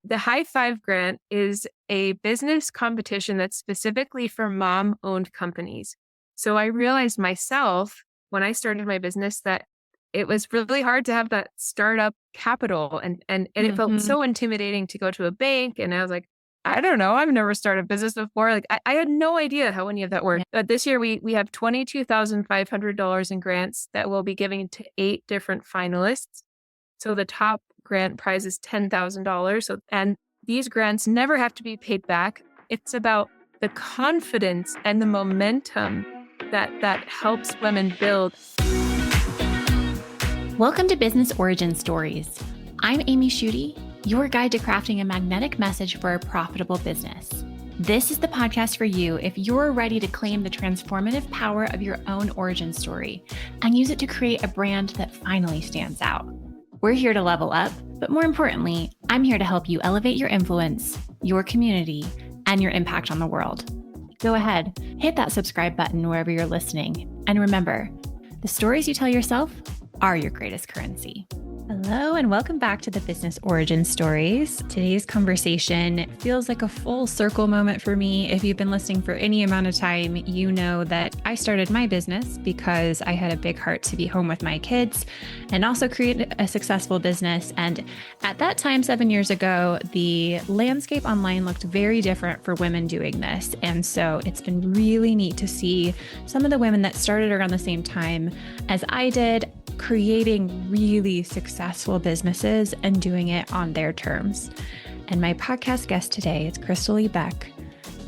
The High Five Grant is a business competition that's specifically for mom-owned companies. So I realized myself when I started my business that it was really hard to have that startup capital and it felt hmm so intimidating to go to a bank. And I was like, I don't know. I've never started a business before. Like I had no idea how any of that Yeah. worked. But this year we have $22,500 in grants that we'll be giving to 8 different finalists. So the top grant prize is $10,000. And these grants never have to be paid back. It's about the confidence and the momentum that helps women build. Welcome to Business Origin Stories. I'm Amy Schutte, your guide to crafting a magnetic message for a profitable business. This is the podcast for you if you're ready to claim the transformative power of your own origin story and use it to create a brand that finally stands out. We're here to level up, but more importantly, I'm here to help you elevate your influence, your community, and your impact on the world. Go ahead, hit that subscribe button wherever you're listening. And remember, the stories you tell yourself are your greatest currency. Hello, and welcome back to the Business Origin Stories. Today's conversation feels like a full circle moment for me. If you've been listening for any amount of time, you know that I started my business because I had a big heart to be home with my kids and also create a successful business. And at that time, 7 years ago, the landscape online looked very different for women doing this. And so it's been really neat to see some of the women that started around the same time as I did, creating really successful businesses and doing it on their terms. And my podcast guest today is Crystalee Beck.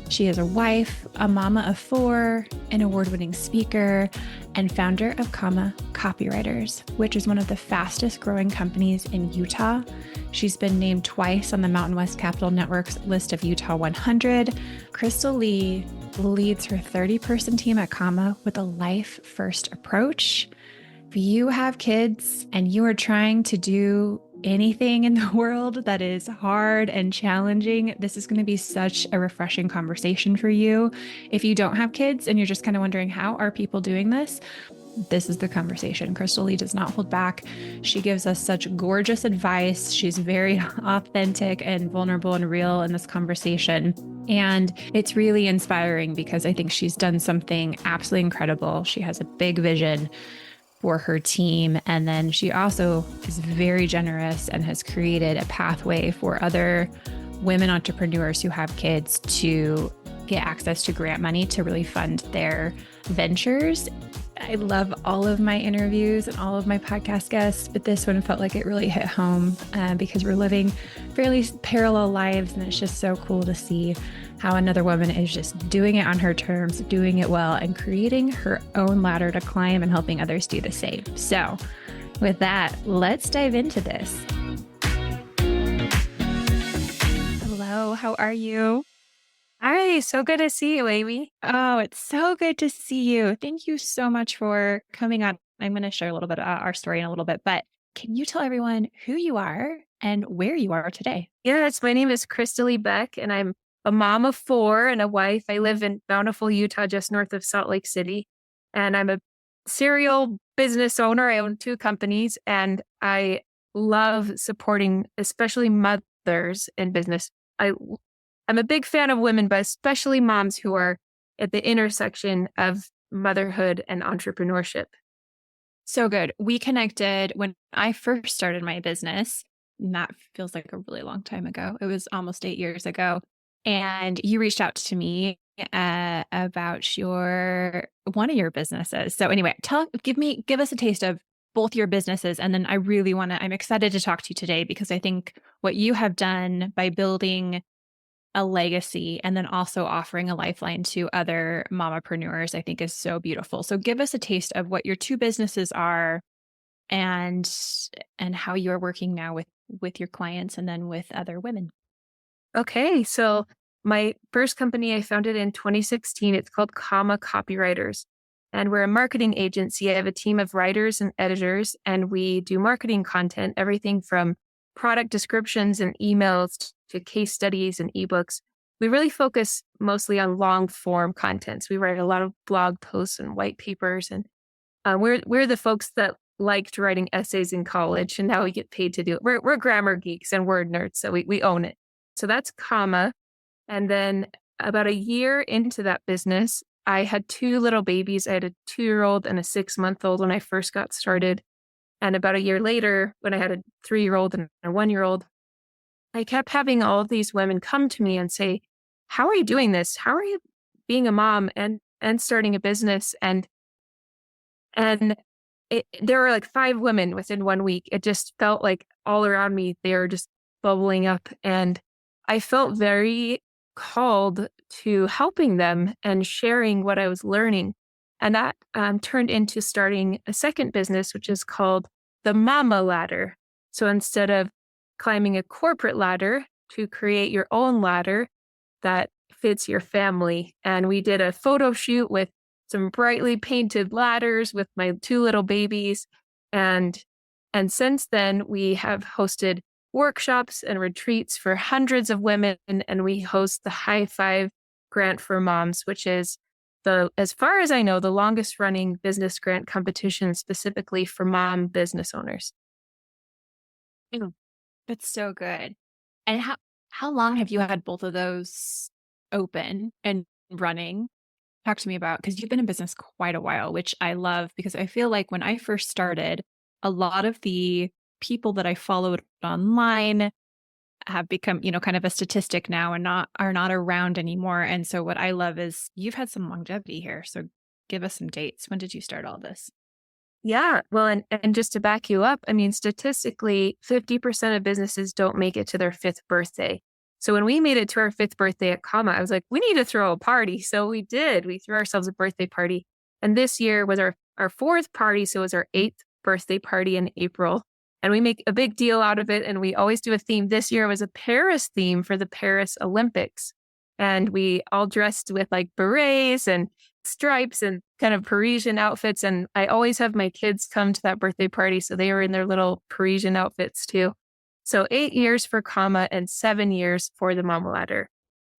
She is a wife, a mama of 4, an award-winning speaker, and founder of Comma Copywriters, which is one of the fastest growing companies in Utah. She's been named twice on the Mountain West Capital Network's list of Utah 100. Crystalee leads her 30-person team at Comma with a life-first approach. If you have kids and you are trying to do anything in the world that is hard and challenging, this is going to be such a refreshing conversation for you. If you don't have kids and you're just kind of wondering, how are people doing this? This is the conversation. Crystalee does not hold back. She gives us such gorgeous advice. She's very authentic and vulnerable and real in this conversation. And it's really inspiring because I think she's done something absolutely incredible. She has a big vision for her team. And then she also is very generous and has created a pathway for other women entrepreneurs who have kids to get access to grant money to really fund their ventures. I love all of my interviews and all of my podcast guests, but this one felt like it really hit home because we're living fairly parallel lives. And it's just so cool to see how another woman is just doing it on her terms, doing it well, and creating her own ladder to climb and helping others do the same. So with that, let's dive into this. Hello, how are you? Hi, so good to see you, Amy. Oh, it's so good to see you. Thank you so much for coming on. I'm going to share a little bit about our story in a little bit, but can you tell everyone who you are and where you are today? Yes, my name is Crystalee Beck, and I'm a mom of 4 and a wife. I live in Bountiful, Utah, just north of Salt Lake City. And I'm a serial business owner. I own 2 companies, and I love supporting especially mothers in business. I'm a big fan of women, but especially moms who are at the intersection of motherhood and entrepreneurship. So good. We connected when I first started my business. And that feels like a really long time ago. It was almost 8 years ago. And you reached out to me about one of your businesses. So anyway, give us a taste of both your businesses. And then I'm excited to talk to you today because I think what you have done by building a legacy and then also offering a lifeline to other mamapreneurs, I think is so beautiful. So give us a taste of what your 2 businesses are and how you're working now with your clients and then with other women. Okay, so my first company I founded in 2016. It's called Comma Copywriters. And we're a marketing agency. I have a team of writers and editors, and we do marketing content, everything from product descriptions and emails to case studies and ebooks. We really focus mostly on long form content. So we write a lot of blog posts and white papers. And we're the folks that liked writing essays in college, and now we get paid to do it. We're grammar geeks and word nerds, so we own it. So that's Comma. And then about a year into that business, I had two little babies. I had a 2-year-old and a 6-month-old when I first got started. And about a year later, when I had a 3-year-old and a 1-year-old, I kept having all of these women come to me and say, how are you doing this? How are you being a mom and starting a business? And there were like 5 women within 1 week. It just felt like all around me, they were just bubbling up. And I felt very called to helping them and sharing what I was learning. And that turned into starting a second business, which is called the Mama Ladder. So instead of climbing a corporate ladder, to create your own ladder that fits your family. And we did a photo shoot with some brightly painted ladders with my 2 little babies. And since then, we have hosted workshops and retreats for hundreds of women. And we host the High Five Grant for Moms, which is as far as I know, the longest running business grant competition specifically for mom business owners. Mm, that's so good. And how long have you had both of those open and running? Talk to me about, because you've been in business quite a while, which I love, because I feel like when I first started, a lot of the people that I followed online have become, kind of a statistic now and are not around anymore. And so what I love is you've had some longevity here. So give us some dates. When did you start all this? Yeah. Well, and just to back you up, I mean, statistically, 50% of businesses don't make it to their 5th birthday. So when we made it to our 5th birthday at Comma, I was like, we need to throw a party. So we did. We threw ourselves a birthday party. And this year was our 4th party. So it was our 8th birthday party in April. And we make a big deal out of it. And we always do a theme. This year was a Paris theme for the Paris Olympics. And we all dressed with like berets and stripes and kind of Parisian outfits. And I always have my kids come to that birthday party. So they were in their little Parisian outfits too. So 8 years for Comma and 7 years for the Mama Ladder.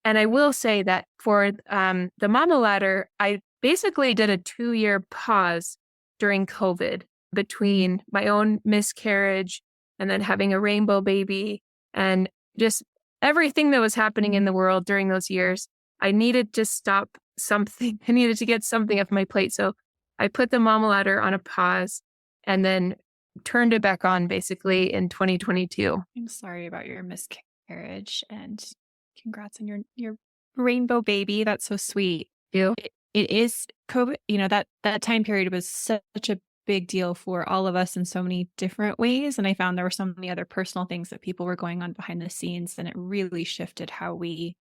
And I will say that for the Mama Ladder, I basically did a 2-year pause during COVID between my own miscarriage and then having a rainbow baby and just everything that was happening in the world during those years. I needed to stop something. I needed to get something off my plate. So I put the Mama Ladder on a pause and then turned it back on basically in 2022. I'm sorry about your miscarriage and congrats on your rainbow baby. That's so sweet. You? It is COVID, that time period was such a big deal for all of us in so many different ways. And I found there were so many other personal things that people were going on behind the scenes, and it really shifted how we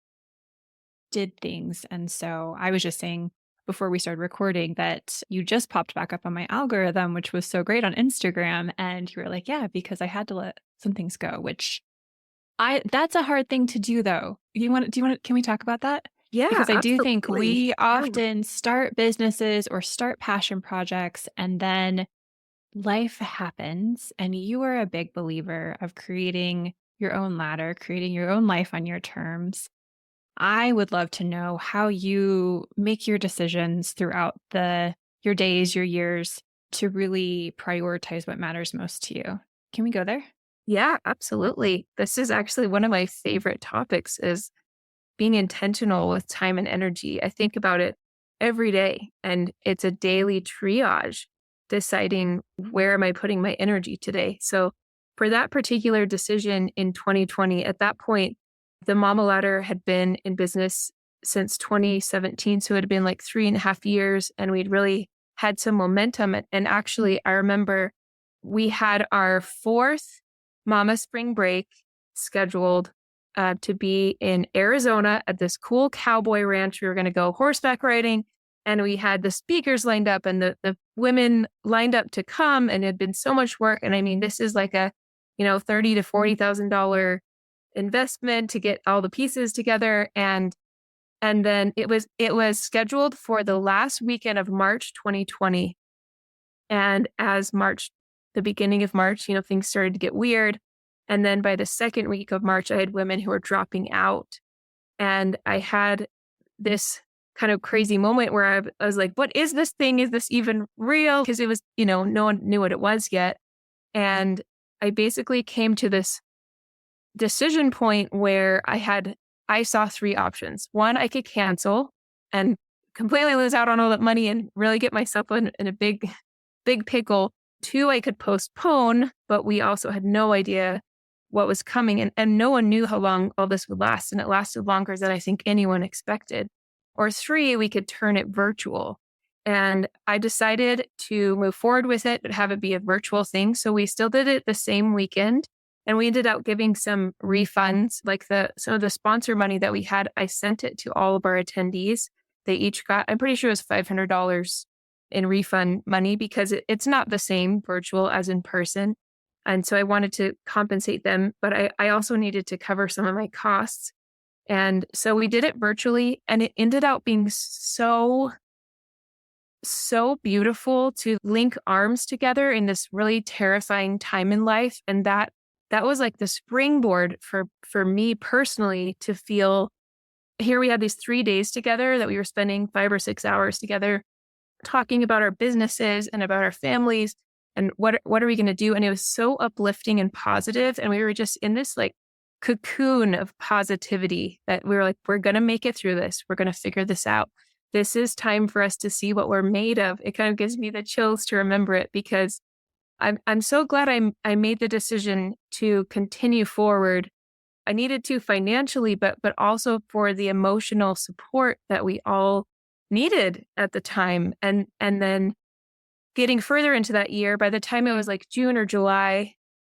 did things. And so I was just saying before we started recording that you just popped back up on my algorithm, which was so great on Instagram. And you were like, yeah, because I had to let some things go, which that's a hard thing to do though. Can we talk about that? Yeah, because I do think absolutely. we often start businesses or start passion projects and then life happens, and you are a big believer of creating your own ladder, creating your own life on your terms. I would love to know how you make your decisions throughout your days, your years, to really prioritize what matters most to you. Can we go there? Yeah, absolutely. This is actually one of my favorite topics is being intentional with time and energy. I think about it every day, and it's a daily triage, deciding where am I putting my energy today. So for that particular decision in 2020, at that point, the Mama Ladder had been in business since 2017. So it had been like 3.5 years, and we'd really had some momentum. And actually, I remember we had our 4th Mama Spring Break scheduled to be in Arizona at this cool cowboy ranch. We were going to go horseback riding, and we had the speakers lined up and the women lined up to come, and it had been so much work. And I mean, this is like a, $30,000 to $40,000 investment to get all the pieces together. And then it was scheduled for the last weekend of March 2020. And as the beginning of March, things started to get weird. And then by the second week of March, I had women who were dropping out. And I had this kind of crazy moment where I was like, what is this thing? Is this even real? Because it was, no one knew what it was yet. And I basically came to this decision point where I saw three options. One, I could cancel and completely lose out on all that money and really get myself in a big pickle. Two, I could postpone, but we also had no idea what was coming. And no one knew how long all this would last. And it lasted longer than I think anyone expected. Or three, we could turn it virtual. And I decided to move forward with it, but have it be a virtual thing. So we still did it the same weekend. And we ended up giving some refunds, like some of the sponsor money that we had. I sent it to all of our attendees. They each got, I'm pretty sure it was $500 in refund money because it's not the same virtual as in person. And so I wanted to compensate them, but I also needed to cover some of my costs. And so we did it virtually, and it ended up being so beautiful to link arms together in this really terrifying time in life. And that was like the springboard for me personally to feel, here we had these 3 days together that we were spending 5 or 6 hours together talking about our businesses and about our families and what are we going to do. And it was so uplifting and positive, and we were just in this like cocoon of positivity that we were like, we're going to make it through this. We're going to figure this out. This is time for us to see what we're made of. It kind of gives me the chills to remember it, because I'm so glad I made the decision to continue forward. I needed to financially, but also for the emotional support that we all needed at the time. And then getting further into that year, by the time it was like June or July,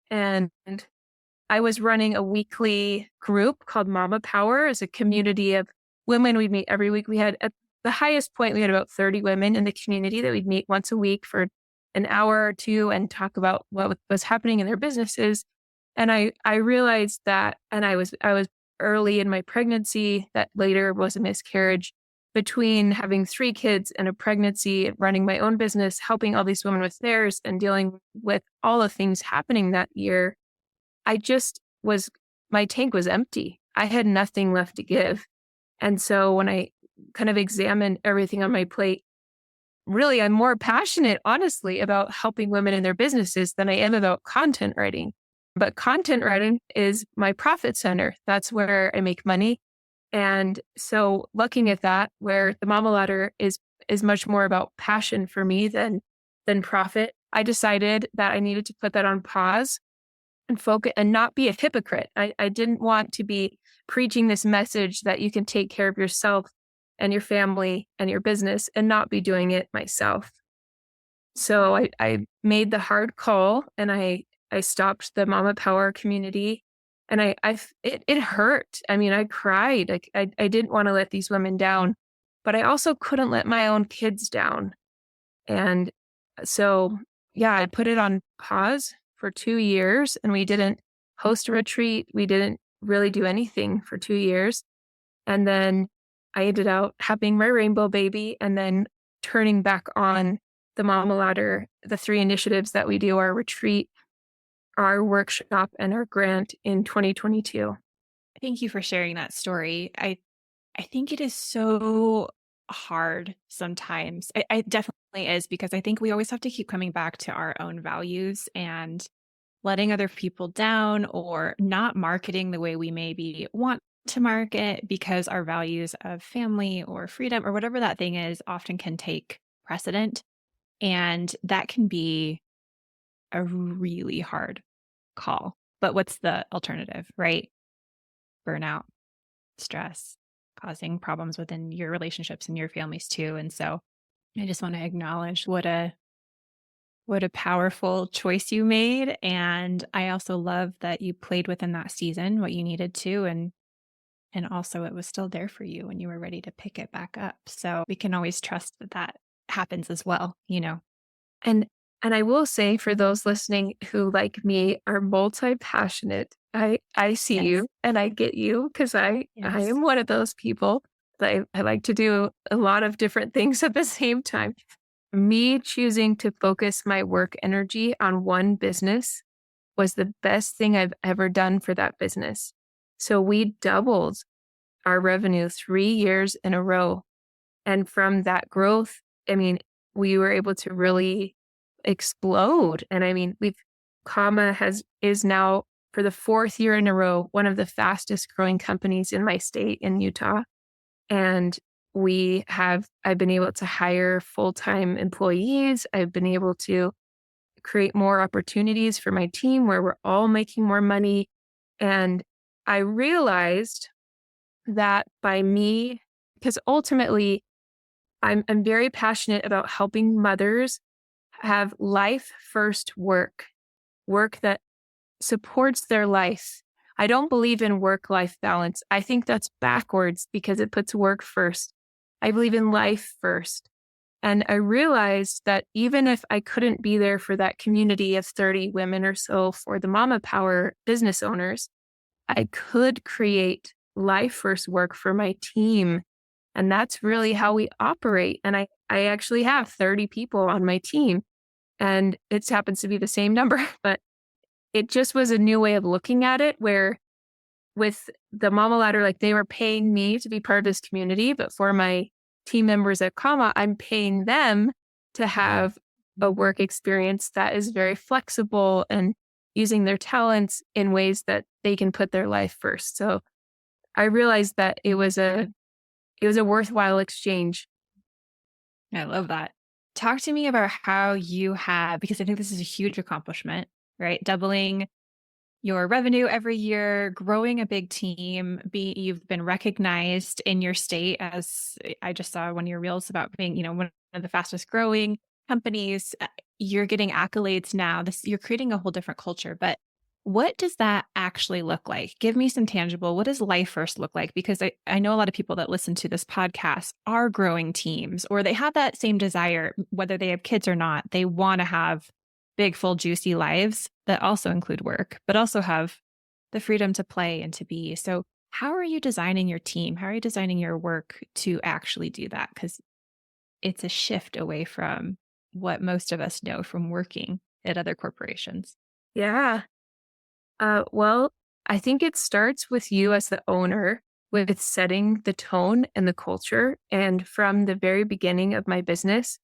and I was running a weekly group called Mama Power as a community of women we'd meet every week. We had, at the highest point, we had about 30 women in the community that we'd meet once a week for an hour or two and talk about what was happening in their businesses. And I realized that, and I was early in my pregnancy that later was a miscarriage, between having 3 kids and a pregnancy and running my own business, helping all these women with theirs and dealing with all the things happening that year. My tank was empty. I had nothing left to give. And so when I kind of examined everything on my plate, really, I'm more passionate, honestly, about helping women in their businesses than I am about content writing. But content writing is my profit center. That's where I make money. And so looking at that, where the Mama Ladder is much more about passion for me than profit, I decided that I needed to put that on pause and focus and not be a hypocrite. I didn't want to be preaching this message that you can take care of yourself and your family and your business and not be doing it myself. So I made the hard call, and I stopped the Mama Power community, and it hurt. I mean, I cried. Like I didn't want to let these women down, but I also couldn't let my own kids down. And so, yeah, I put it on pause for 2 years, and we didn't host a retreat. We didn't really do anything for 2 years. And then I ended up having my rainbow baby, and then turning back on the Mama Ladder, the 3 initiatives that we do, our retreat, our workshop, and our grant in 2022. Thank you for sharing that story. I think it is so hard sometimes. It definitely is, because I think we always have to keep coming back to our own values and letting other people down, or not marketing the way we maybe want to market, because our values of family or freedom or whatever that thing is often can take precedent. And that can be a really hard call. But what's the alternative, right? Burnout, stress, causing problems within your relationships and your families too. And so I just want to acknowledge what a powerful choice you made. And I also love that you played within that season what you needed to, and also it was still there for you when you were ready to pick it back up. So we can always trust that happens as well, And I will say, for those listening who, like me, are multi-passionate, I see Yes. you and I get you, because I Yes. am one of those people that I like to do a lot of different things at the same time. Me choosing to focus my work energy on one business was the best thing I've ever done for that business. So we doubled our revenue 3 years in a row. And from that growth, I mean, we were able to really explode. And I mean, Comma is now for the fourth year in a row, one of the fastest growing companies in my state in Utah. And I've been able to hire full-time employees. I've been able to create more opportunities for my team where we're all making more money. And I realized that by me, because ultimately I'm very passionate about helping mothers have life first work that supports their life. I don't believe in work-life balance. I think that's backwards because it puts work first. I believe in life first. And I realized that even if I couldn't be there for that community of 30 women or so for the Mama Power business owners, I could create life first work for my team. And that's really how we operate. And I actually have 30 people on my team, and it happens to be the same number, but it just was a new way of looking at it where with the Mama Ladder, like they were paying me to be part of this community, but for my team members at Comma, I'm paying them to have a work experience that is very flexible and using their talents in ways that they can put their life first. So I realized that it was a worthwhile exchange. I love that. Talk to me about how you have, because I think this is a huge accomplishment, right? Doubling your revenue every year, growing a big team, you've been recognized in your state as I just saw one of your reels about being, one of the fastest growing companies. You're getting accolades now. You're creating a whole different culture, but what does that actually look like? Give me some tangible. What does life first look like? Because I know a lot of people that listen to this podcast are growing teams, or they have that same desire, whether they have kids or not. They want to have big, full, juicy lives that also include work, but also have the freedom to play and to be. So how are you designing your team? How are you designing your work to actually do that? Because it's a shift away from what most of us know from working at other corporations. Yeah. Well, I think it starts with you as the owner, with setting the tone and the culture. And from the very beginning of my business,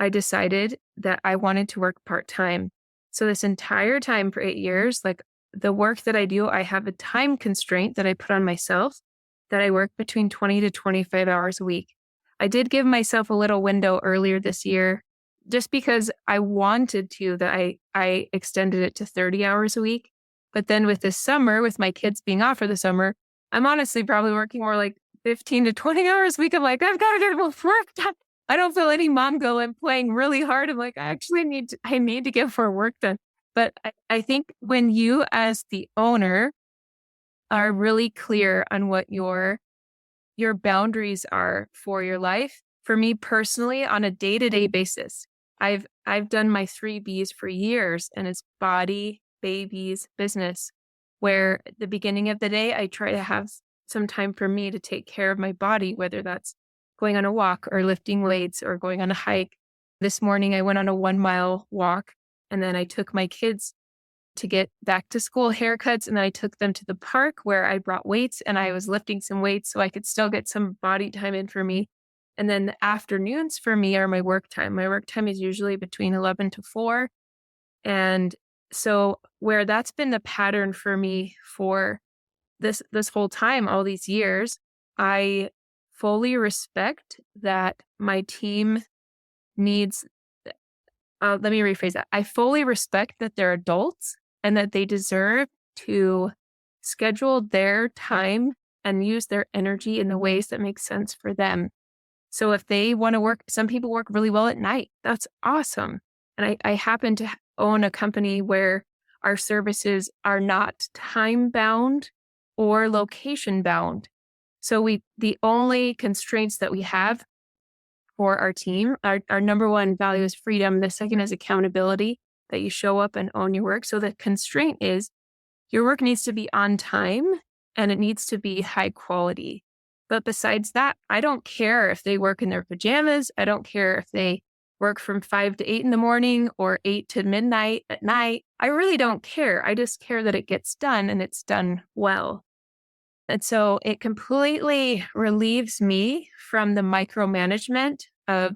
I decided that I wanted to work part-time. So this entire time for 8 years, like the work that I do, I have a time constraint that I put on myself that I work between 20 to 25 hours a week. I did give myself a little window earlier this year just because I wanted to, that I extended it to 30 hours a week. But then with this summer, with my kids being off for the summer, I'm honestly probably working more like 15 to 20 hours a week. I'm like, I've got to get more work done. I don't feel any mom guilt. I'm playing really hard. I'm like, I need to get more work done. But I think when you as the owner are really clear on what your boundaries are for your life, for me personally, on a day-to-day basis, I've done my 3 Bs for years, and it's body, babies, business, where at the beginning of the day, I try to have some time for me to take care of my body, whether that's going on a walk or lifting weights or going on a hike. This morning, I went on a 1 mile walk, and then I took my kids to get back to school haircuts. And then I took them to the park where I brought weights and I was lifting some weights so I could still get some body time in for me. And then the afternoons for me are my work time. My work time is usually between 11 to 4. And so where that's been the pattern for me for this whole time, all these years, I fully respect that my team needs, let me rephrase that. I fully respect that they're adults and that they deserve to schedule their time and use their energy in the ways that make sense for them. So if they want to work, some people work really well at night. That's awesome. And I happen to own a company where our services are not time bound or location bound. So the only constraints that we have for our team, our number one value is freedom. The second is accountability, that you show up and own your work. So the constraint is your work needs to be on time and it needs to be high quality. But besides that, I don't care if they work in their pajamas. I don't care if they work from 5 to 8 in the morning or 8 to midnight at night. I really don't care. I just care that it gets done and it's done well. And so it completely relieves me from the micromanagement of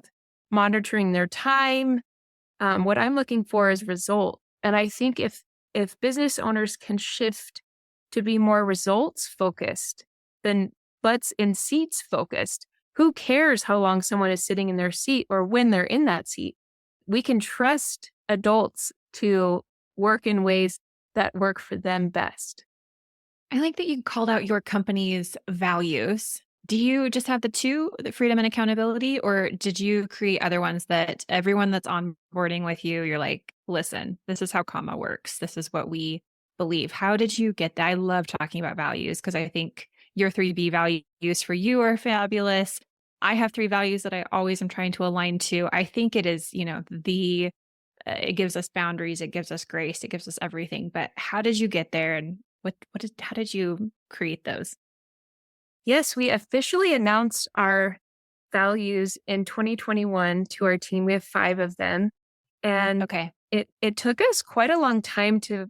monitoring their time. What I'm looking for is result. And I think if if business owners can shift to be more results focused than butts in seats focused, who cares how long someone is sitting in their seat or when they're in that seat? We can trust adults to work in ways that work for them best. I like that you called out your company's values. Do you just have the two, the freedom and accountability, or did you create other ones that everyone that's onboarding with you, you're like, listen, this is how Comma works. This is what we believe. How did you get that? I love talking about values because I think your 3B values for you are fabulous. I have 3 values that I always am trying to align to. I think it is, it gives us boundaries, it gives us grace, it gives us everything. But how did you get there, and how did you create those? Yes, we officially announced our values in 2021 to our team. We have 5 of them. And Okay. it took us quite a long time to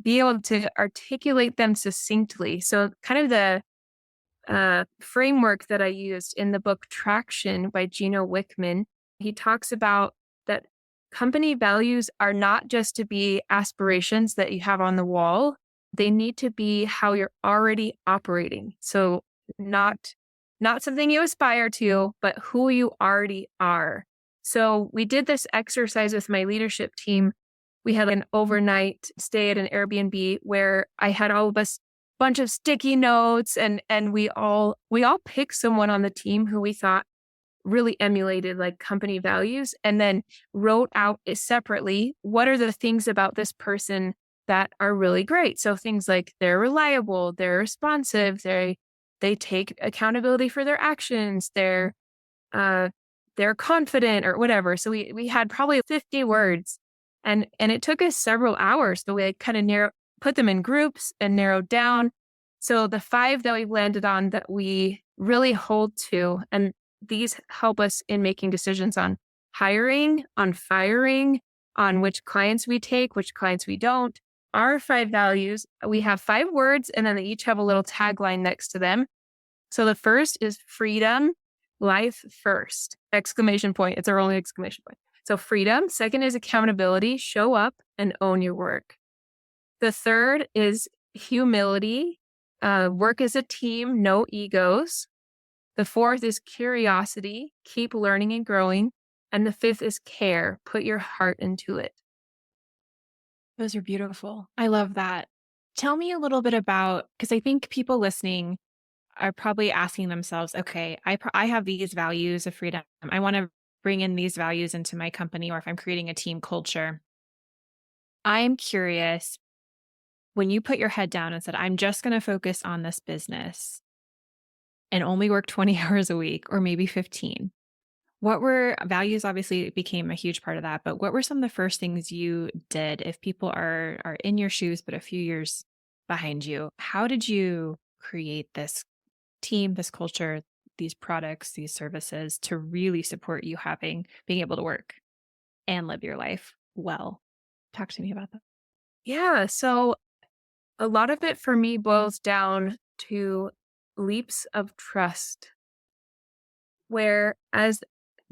be able to articulate them succinctly. So kind of the framework that I used in the book Traction by Gino Wickman, he talks about that company values are not just to be aspirations that you have on the wall. They need to be how you're already operating. So not something you aspire to, but who you already are. So we did this exercise with my leadership team. We had an overnight stay at an Airbnb where I had all of us bunch of sticky notes and we all picked someone on the team who we thought really emulated like company values, and then wrote out separately what are the things about this person that are really great. So things like they're reliable, they're responsive, they take accountability for their actions, they're confident or whatever. So we had probably 50 words, and it took us several hours. So we kind of put them in groups and narrowed down. So the 5 that we've landed on that we really hold to, and these help us in making decisions on hiring, on firing, on which clients we take, which clients we don't. Our 5 values, we have 5 words, and then they each have a little tagline next to them. So the first is freedom, life first, exclamation point. It's our only exclamation point. So freedom. Second is accountability, show up and own your work. The third is humility, work as a team, no egos. The fourth is curiosity, keep learning and growing. And the 5th is care, put your heart into it. Those are beautiful. I love that. Tell me a little bit about, because I think people listening are probably asking themselves, okay, I have these values of freedom. I want to bring in these values into my company, or if I'm creating a team culture. I'm curious, when you put your head down and said, I'm just going to focus on this business and only work 20 hours a week or maybe 15, what were values? Obviously became a huge part of that, but what were some of the first things you did if people are in your shoes, but a few years behind you? How did you create this team, this culture, these products, these services to really support you being able to work and live your life well? Talk to me about that. Yeah. So a lot of it for me boils down to leaps of trust, where as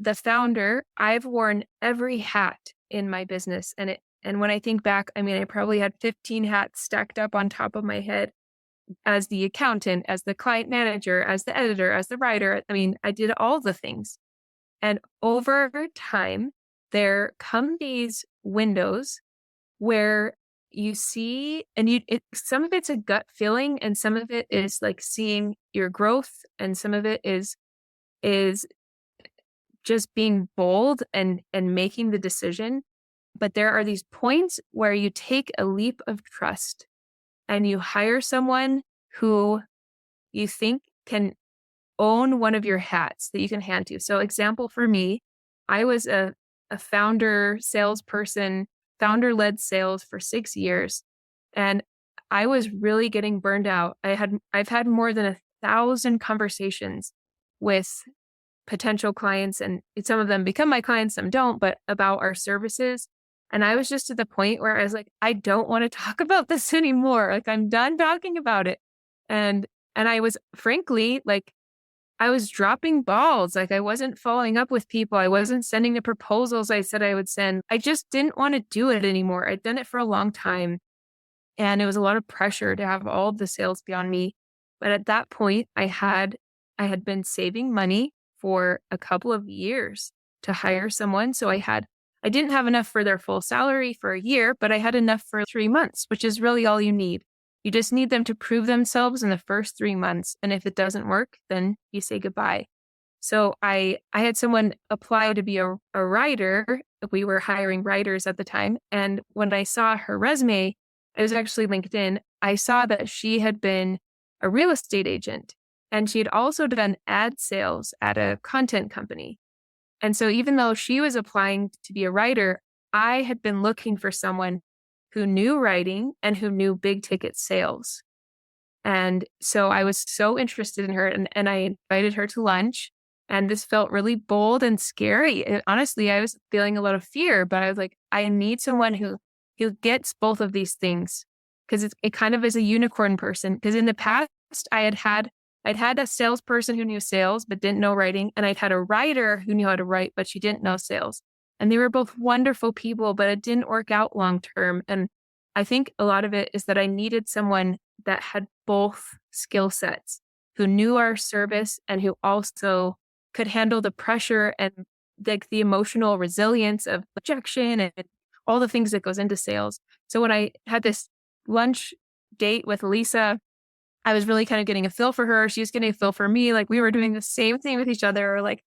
the founder, I've worn every hat in my business. And when I think back, I mean, I probably had 15 hats stacked up on top of my head as the accountant, as the client manager, as the editor, as the writer. I mean, I did all the things. And over time, there come these windows where you see, and some of it's a gut feeling, and some of it is like seeing your growth, and some of it is just being bold and making the decision. But there are these points where you take a leap of trust and you hire someone who you think can own one of your hats that you can hand to. So example for me, I was a founder salesperson, founder-led sales for 6 years. And I was really getting burned out. I've had more than 1,000 conversations with potential clients, and some of them become my clients, some don't, but about our services. And I was just at the point where I was like, I don't want to talk about this anymore. Like, I'm done talking about it. And I was frankly like I was dropping balls. Like I wasn't following up with people. I wasn't sending the proposals I said I would send. I just didn't want to do it anymore. I'd done it for a long time and it was a lot of pressure to have all of the sales be on me. But at that point, I had been saving money for a couple of years to hire someone. So I didn't have enough for their full salary for a year, but I had enough for 3 months, which is really all you need. You just need them to prove themselves in the first 3 months. And if it doesn't work, then you say goodbye. So I had someone apply to be a writer. We were hiring writers at the time. And when I saw her resume, it was actually LinkedIn. I saw that she had been a real estate agent and she had also done ad sales at a content company. And so even though she was applying to be a writer, I had been looking for someone who knew writing and who knew big ticket sales. And so I was so interested in her and I invited her to lunch. And this felt really bold and scary. And honestly, I was feeling a lot of fear, but I was like, I need someone who gets both of these things because it kind of is a unicorn person. Because in the past, I'd had a salesperson who knew sales but didn't know writing, and I'd had a writer who knew how to write, but she didn't know sales. And they were both wonderful people, but it didn't work out long term. And I think a lot of it is that I needed someone that had both skill sets, who knew our service and who also could handle the pressure and the emotional resilience of rejection and all the things that goes into sales. So when I had this lunch date with Lisa, I was really kind of getting a feel for her. She was getting a feel for me. Like we were doing the same thing with each other. Like,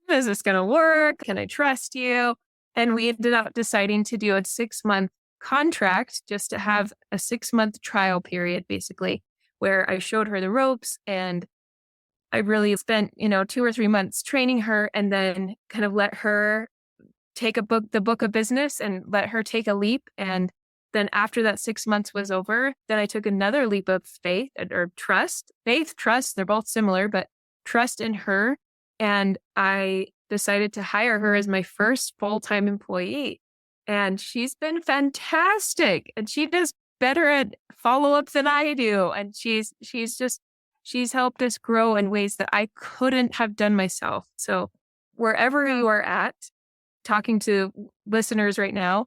is this going to work? Can I trust you? And we ended up deciding to do a 6-month contract just to have a 6-month trial period, basically, where I showed her the ropes and I really spent, 2 or 3 months training her and then kind of let her take the book of business and let her take a leap. And then after that 6 months was over, then I took another leap of faith or trust, trust. They're both similar, but trust in her. And I decided to hire her as my first full-time employee. And she's been fantastic. And she does better at follow-up than I do. And she's helped us grow in ways that I couldn't have done myself. So wherever you are at, talking to listeners right now,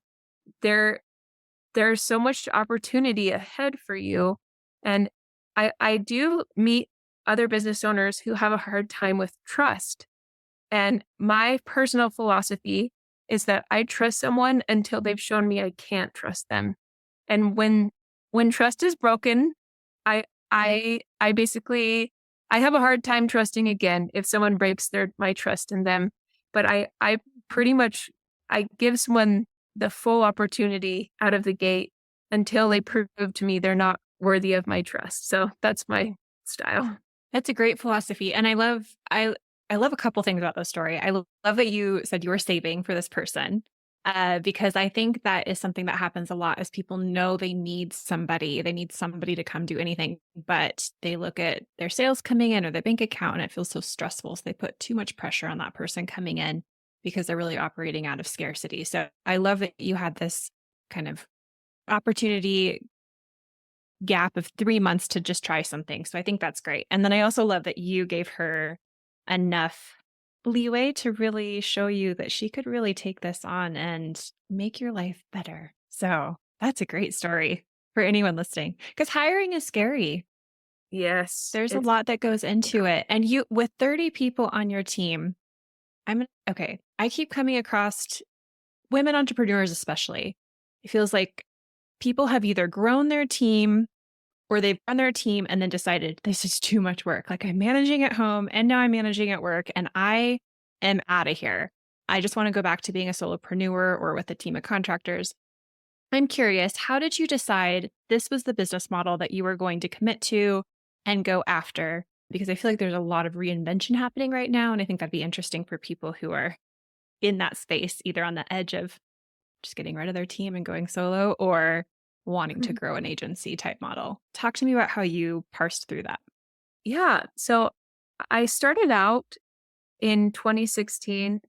there's so much opportunity ahead for you. And I do meet other business owners who have a hard time with trust. And my personal philosophy is that I trust someone until they've shown me I can't trust them. And when trust is broken, I basically I have a hard time trusting again if someone breaks my trust in them. But I pretty much I give someone the full opportunity out of the gate until they prove to me they're not worthy of my trust. So that's my style. That's a great philosophy. And I love a couple things about this story. I love that you said you were saving for this person. Because I think that is something that happens a lot as people know they need somebody to come do anything, but they look at their sales coming in or their bank account and it feels so stressful. So they put too much pressure on that person coming in because they're really operating out of scarcity. So I love that you had this kind of opportunity gap of 3 months to just try something. So I think that's great. And then I also love that you gave her enough leeway to really show you that she could really take this on and make your life better. So that's a great story for anyone listening because hiring is scary. Yes. There's a lot that goes into it. And you, with 30 people on your team, I keep coming across women entrepreneurs, especially. It feels like people have either grown their team or they've run their team and then decided this is too much work. Like I'm managing at home and now I'm managing at work and I am out of here. I just want to go back to being a solopreneur or with a team of contractors. I'm curious, how did you decide this was the business model that you were going to commit to and go after? Because I feel like there's a lot of reinvention happening right now. And I think that'd be interesting for people who are in that space, either on the edge of just getting rid of their team and going solo or wanting to grow an agency type model. Talk to me about how you parsed through that. Yeah. So I started out in 2016,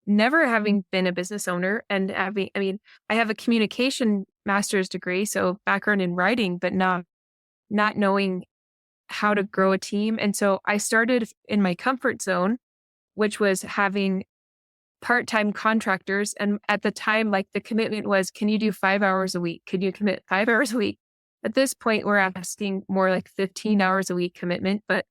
never having been a business owner and I have a communication master's degree, so background in writing, but not knowing how to grow a team. And so I started in my comfort zone, which was having part-time contractors. And at the time, like the commitment was, can you do 5 hours a week? Could you commit 5 hours a week? At this point, we're asking more like 15 hours a week commitment. But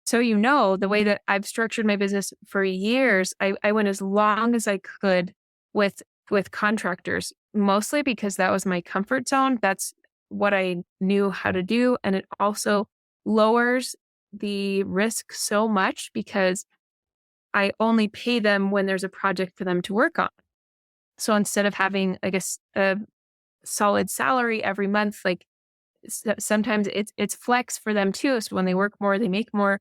so, the way that I've structured my business for years, I went as long as I could with contractors, mostly because that was my comfort zone. That's what I knew how to do. And it also lowers the risk so much because I only pay them when there's a project for them to work on. So instead of having, I guess, a solid salary every month, like sometimes it's flex for them too. So when they work more, they make more.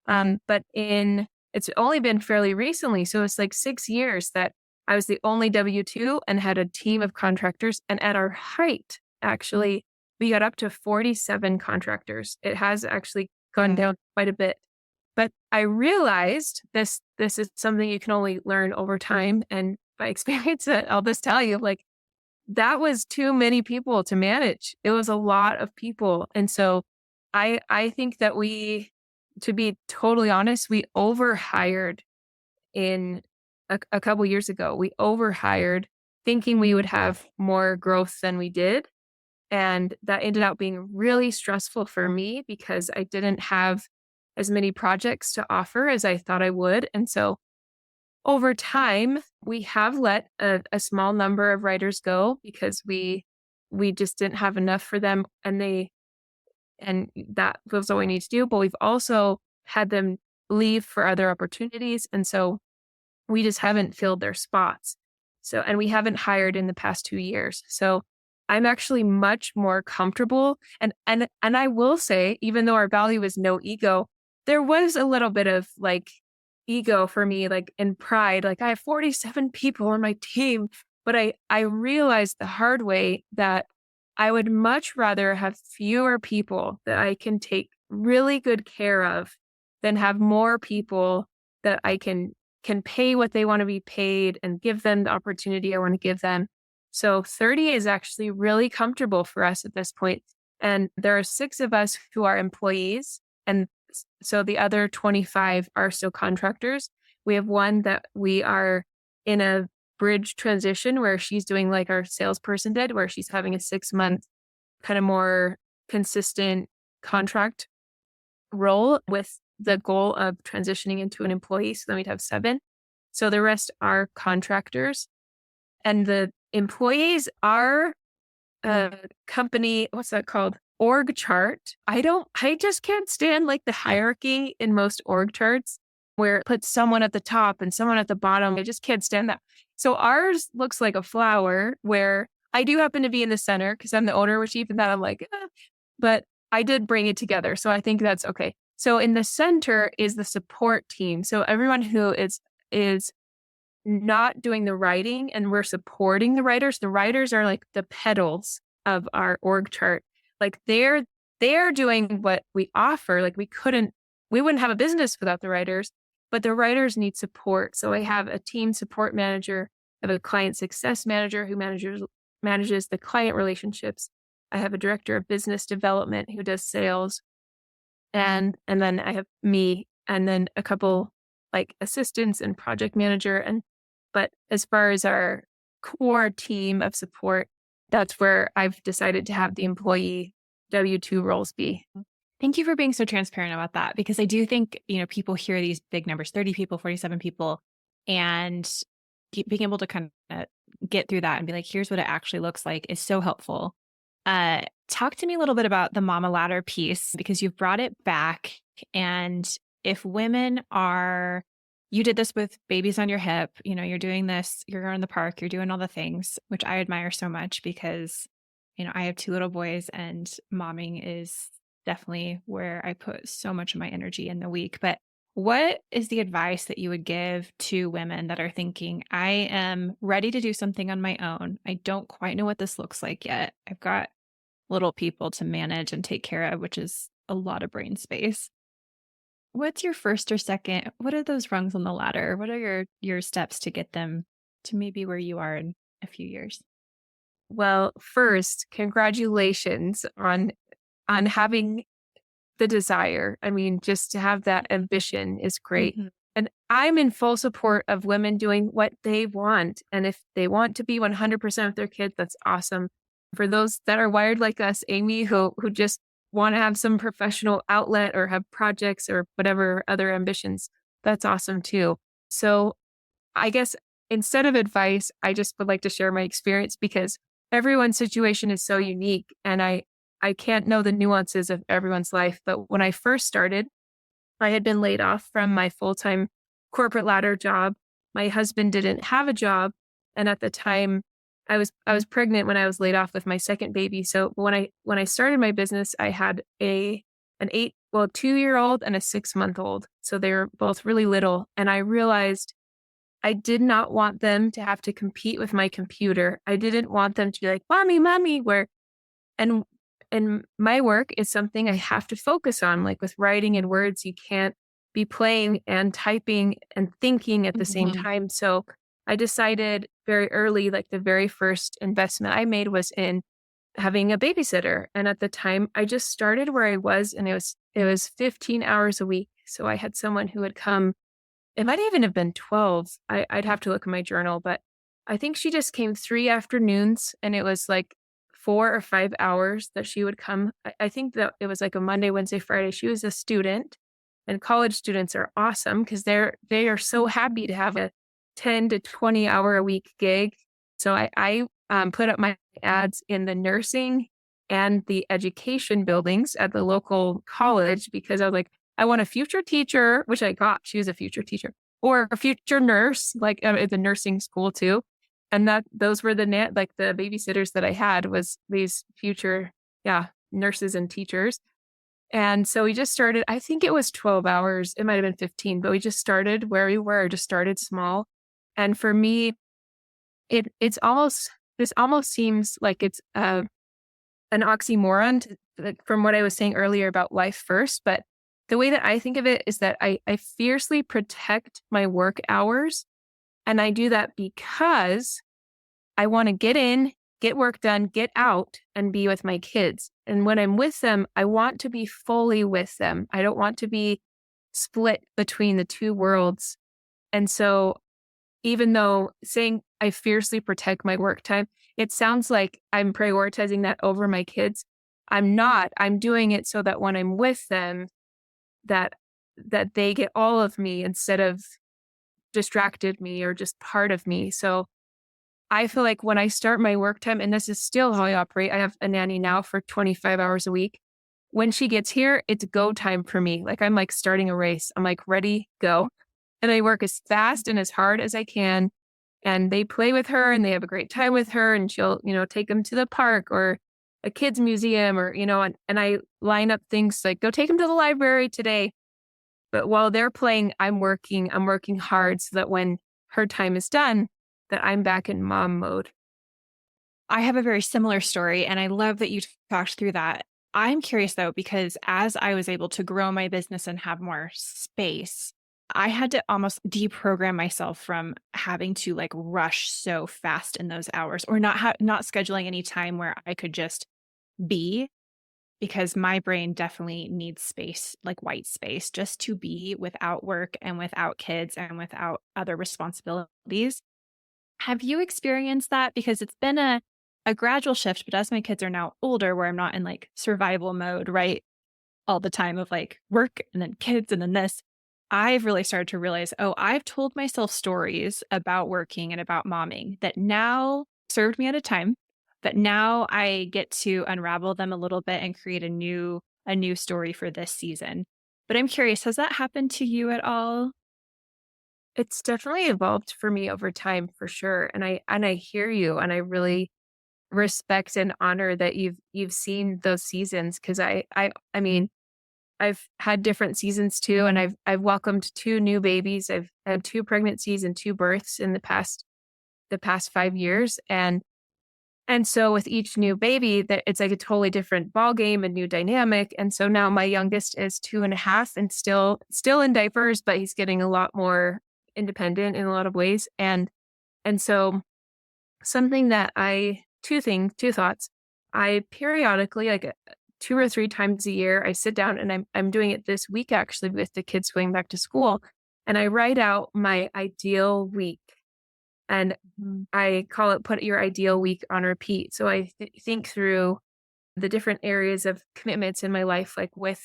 But it's only been fairly recently. So it's like 6 years that I was the only W-2 and had a team of contractors. And at our height, actually, we got up to 47 contractors. It has actually gone down quite a bit. But I realized this is something you can only learn over time. And by experience, I'll just tell you, like, that was too many people to manage. It was a lot of people. And so I think that to be totally honest, we overhired in a couple years ago. We overhired thinking we would have more growth than we did. And that ended up being really stressful for me because I didn't have as many projects to offer as I thought I would. And so over time, we have let a small number of writers go because we just didn't have enough for them, and that was all we need to do. But we've also had them leave for other opportunities, and so we just haven't filled their spots. So, and we haven't hired in the past 2 years. So I'm actually much more comfortable. And I will say, even though our value is no ego, there was a little bit of like ego for me, like in pride. Like I have 47 people on my team, but I realized the hard way that I would much rather have fewer people that I can take really good care of than have more people that I can pay what they want to be paid and give them the opportunity I want to give them. So 30 is actually really comfortable for us at this point. And there are 6 of us who are employees. And so the other 25 are still contractors. We have one that we are in a bridge transition where she's doing like our salesperson did, where she's having a 6-month kind of more consistent contract role with the goal of transitioning into an employee. So then we'd have 7. So the rest are contractors. And the employees are a company, what's that called? Org chart. I just can't stand like the hierarchy in most org charts where it puts someone at the top and someone at the bottom. I just can't stand that. So ours looks like a flower where I do happen to be in the center because I'm the owner, which even that I'm like, but I did bring it together. So I think that's okay. So in the center is the support team. So everyone who is not doing the writing and we're supporting the writers. The writers are like the pedals of our org chart. Like they're doing what we offer. Like we wouldn't have a business without the writers, but the writers need support. So I have a team support manager, I have a client success manager who manages the client relationships. I have a director of business development who does sales. And then I have me and then a couple like assistants and project manager. But as far as our core team of support, that's where I've decided to have the employee W-2 roles be. Thank you for being so transparent about that, because I do think, people hear these big numbers, 30 people, 47 people, and being able to kind of get through that and be like, here's what it actually looks like is so helpful. Talk to me a little bit about the mama ladder piece, because you've brought it back. And if women you did this with babies on your hip, you're doing this, you're going to the park, you're doing all the things, which I admire so much because, I have 2 little boys and momming is definitely where I put so much of my energy in the week. But what is the advice that you would give to women that are thinking, I am ready to do something on my own. I don't quite know what this looks like yet. I've got little people to manage and take care of, which is a lot of brain space. What's your first or second? What are those rungs on the ladder? What are your steps to get them to maybe where you are in a few years? Well, first, congratulations on having the desire. I mean, just to have that ambition is great. Mhm. And I'm in full support of women doing what they want. And if they want to be 100% with their kids, that's awesome. For those that are wired like us, Amy, who just want to have some professional outlet or have projects or whatever other ambitions, that's awesome too. So I guess instead of advice, I just would like to share my experience because everyone's situation is so unique and I can't know the nuances of everyone's life. But when I first started, I had been laid off from my full-time corporate ladder job. My husband didn't have a job, and at the time I was pregnant when I was laid off with my second baby. So when I started my business, I had an 2-year-old and a 6-month-old. So they were both really little, and I realized I did not want them to have to compete with my computer. I didn't want them to be like, "Mommy, mommy," where and and my work is something I have to focus on, like with writing and words, you can't be playing and typing and thinking at the same Mhm. time. So I decided very early, like the very first investment I made was in having a babysitter. And at the time, I just started where I was and it was 15 hours a week. So I had someone who would come, it might even have been 12. I'd have to look in my journal, but I think she just came 3 afternoons and it was like 4 or 5 hours that she would come. I think that it was like a Monday, Wednesday, Friday. She was a student, and college students are awesome because they are so happy to have a 10 to 20 hour a week gig. So I put up my ads in the nursing and the education buildings at the local college because I was like, I want a future teacher, which I got. She was a future teacher or a future nurse, like at the nursing school too. And that those were like the babysitters that I had was these future, yeah, nurses and teachers. And so we just started, I think it was 12 hours. It might have been 15, but we just started where we were, just started small. And for me, it's almost, this almost seems like it's an oxymoron like, from what I was saying earlier about life first. But the way that I think of it is that I fiercely protect my work hours. And I do that because I want to get in, get work done, get out, and be with my kids. And when I'm with them, I want to be fully with them. I don't want to be split between the two worlds. And so, even though saying I fiercely protect my work time, it sounds like I'm prioritizing that over my kids. I'm not. I'm doing it so that when I'm with them, that they get all of me instead of distracted me or just part of me. So I feel like when I start my work time, and this is still how I operate, I have a nanny now for 25 hours a week. When she gets here, it's go time for me. Like I'm like starting a race. I'm like, ready, go. And I work as fast and as hard as I can. And they play with her and they have a great time with her. And she'll, take them to the park or a kids museum or, and I line up things like go take them to the library today. But while they're playing, I'm working hard so that when her time is done, that I'm back in mom mode. I have a very similar story, and I love that you talked through that. I'm curious though, because as I was able to grow my business and have more space, I had to almost deprogram myself from having to like rush so fast in those hours or not scheduling any time where I could just be because my brain definitely needs space, like white space, just to be without work and without kids and without other responsibilities. Have you experienced that? Because it's been a gradual shift, but as my kids are now older, where I'm not in like survival mode, right? All the time of like work and then kids and then this, I've really started to realize, oh, I've told myself stories about working and about momming that now served me at a time, that now I get to unravel them a little bit and create a new story for this season. But I'm curious, has that happened to you at all? It's definitely evolved for me over time for sure. And I hear you and I really respect and honor that you've seen those seasons because I mean I've had different seasons too and I've welcomed 2 new babies. I've had 2 pregnancies and 2 births in the past 5 years and so with each new baby that it's like a totally different ball game, a new dynamic. And so now my youngest is 2.5 and still in diapers, but he's getting a lot more independent in a lot of ways. And so something that two thoughts. I periodically, like 2 or 3 times a year, I sit down and I'm doing it this week actually with the kids going back to school, and I write out my ideal week. And I call it put your ideal week on repeat. So I think through the different areas of commitments in my life, like with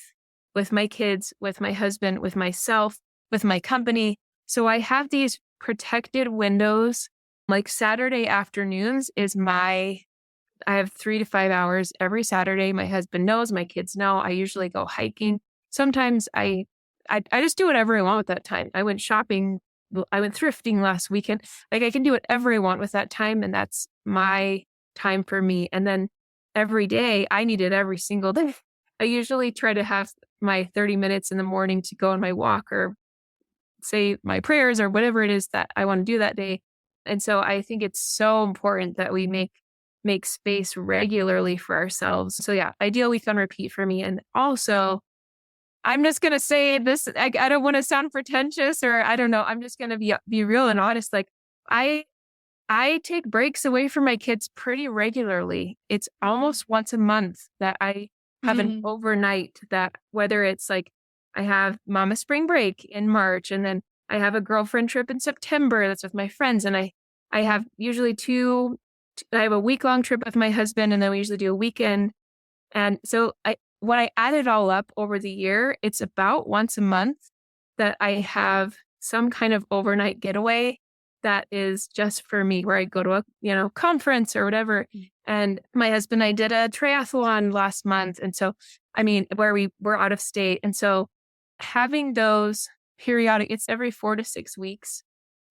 my kids, with my husband, with myself, with my company. So I have these protected windows. Like Saturday afternoons is I have 3 to 5 hours every Saturday. My husband knows, my kids know. I usually go hiking. Sometimes I just do whatever I want with that time. I went shopping. I went thrifting last weekend. Like I can do whatever I want with that time, and that's my time for me. And then every day, I need it every single day. I usually try to have my 30 minutes in the morning to go on my walk or say my prayers or whatever it is that I want to do that day. And so I think it's so important that we make space regularly for ourselves. So yeah, ideal week on repeat for me. And also, I'm just gonna say this. I don't want to sound pretentious, or I don't know. I'm just gonna be real and honest. Like I I take breaks away from my kids pretty regularly. It's almost once a month that I have an Mhm. overnight, that whether it's like I have mama spring break in March, and then I have a girlfriend trip in September that's with my friends, and I have usually I have a week long trip with my husband, and then we usually do a weekend. And so when I add it all up over the year, it's about once a month that I have some kind of overnight getaway that is just for me, where I go to a, conference or whatever. And my husband and I did a triathlon last month. And so, I mean, where we were out of state. And so having those periodic, it's every 4 to 6 weeks,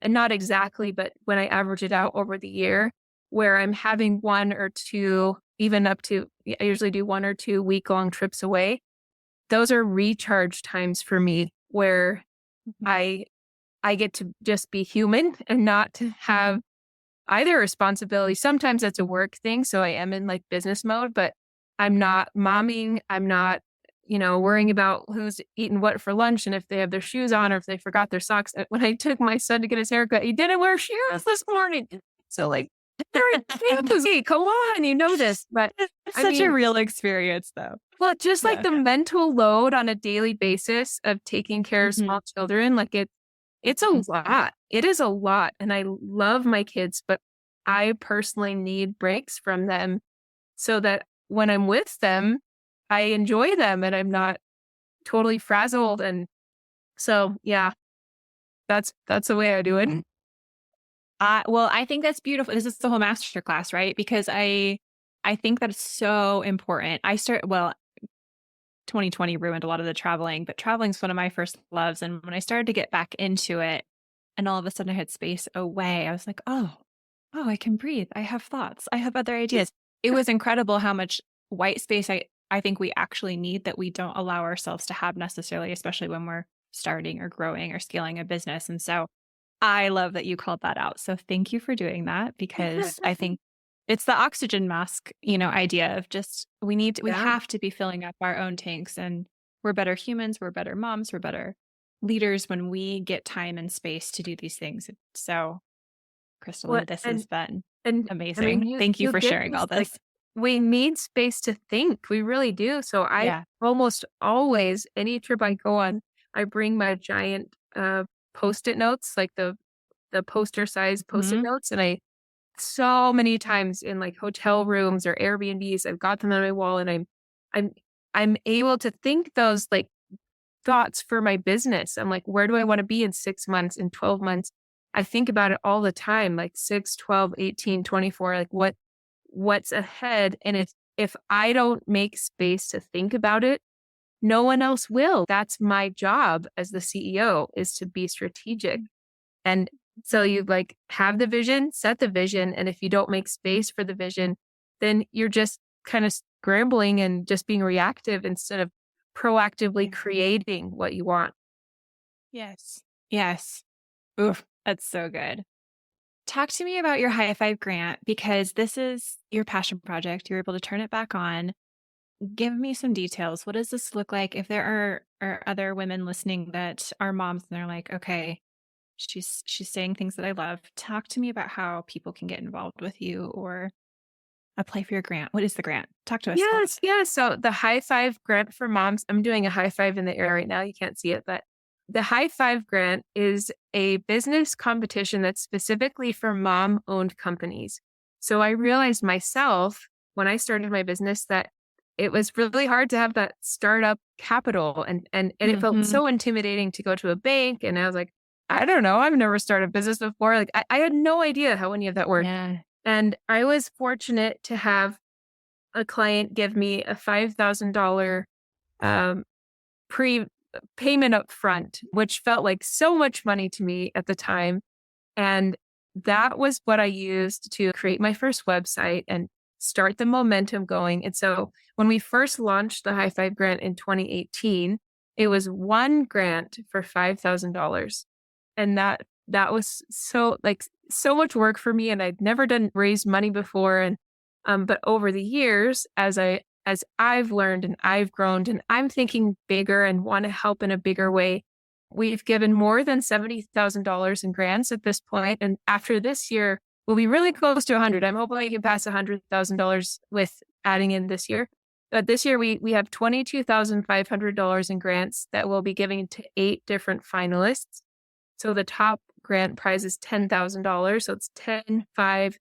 and not exactly, but when I average it out over the year, where I'm having one or two, even up to, I usually do 1 or 2 week long trips away. Those are recharge times for me, where I I get to just be human and not to have either responsibility. Sometimes that's a work thing, so I am in like business mode, but I'm not momming. I'm not, worrying about who's eating what for lunch and if they have their shoes on or if they forgot their socks. When I took my son to get his haircut, he didn't wear shoes this morning. So like, hey, come on, you know this, but It's I such a mean, real experience, though. well, just like Yeah. the mental load on a daily basis of taking care of Mhm. small children, like it's a lot. It is a lot. And I love my kids, but I personally need breaks from them so that when I'm with them, I enjoy them and I'm not totally frazzled. And so, yeah, that's the way I do it. Well, I think that's beautiful. This is the whole masterclass, right? Because I think that's so important. 2020 ruined a lot of the traveling, but traveling's one of my first loves. And when I started to get back into it, and all of a sudden I had space away, I was like, oh, I can breathe. I have thoughts. I have other ideas. It was incredible how much white space I think we actually need that we don't allow ourselves to have necessarily, especially when we're starting or growing or scaling a business. And so I love that you called that out. So thank you for doing that, because I think it's the oxygen mask, idea of just we Yeah. have to be filling up our own tanks, and we're better humans, we're better moms, we're better leaders when we get time and space to do these things. So, Well, Crystalee, this has been and I mean, amazing. Thank you you for get sharing this, all like, this. we need space to think. We really do. So I Yeah. almost always, any trip I go on, I bring my giant post-it notes, like the poster size post-it Mhm. notes. And I so many times in like hotel rooms or Airbnbs, I've got them on my wall, and I'm I'm able to think those like thoughts for my business. I'm like, where do I want to be in 6 months, in 12 months? I think about it all the time, like 6, 12, 18, 24. Like what's ahead. And if I don't make space to think about it, no one else will. That's my job as the CEO, is to be strategic. And so you like have the vision, set the vision. And if you don't make space for the vision, then you're just kind of scrambling and just being reactive instead of proactively creating what you want. Yes. Yes. Oof, that's so good. Talk to me about your high five grant, because this is your passion project. You're able to turn it back on. Give me some details. What does this look like? If there are other women listening that are moms and they're like, okay, she's saying things that I love. Talk to me about how people can get involved with you, or apply for your grant. What is the grant? Talk to us about Yes, yes. So the High Five grant for moms, I'm doing a high five in the air right now. You can't see it, but the High Five grant is a business competition that's specifically for mom-owned companies. So I realized myself when I started my business that it was really hard to have that startup capital and it that. felt Hmm. so intimidating to go to a bank. And I was like, I don't know, I've never started a business before. Like I had no idea how any of that worked. Yeah. And I was fortunate to have a client give me a $5,000 um, pre payment up front, which felt like so much money to me at the time. And that was what I used to create my first website and start the momentum going. And so when we first launched the High Five grant in 2018, it was one grant for $5,000. And that was so much work for me. And I'd never done raised money before. And but over the years, as I've learned and I've grown and I'm thinking bigger and want to help in a bigger way, we've given more than $70,000 in grants at this point. And after this year, we'll be really close to 100. I'm hoping we can pass $100,000 with adding in this year. But this year, we have $22,500 in grants that we'll be giving to 8 different finalists. So the top grant prize is $10,000. So it's 10, 5,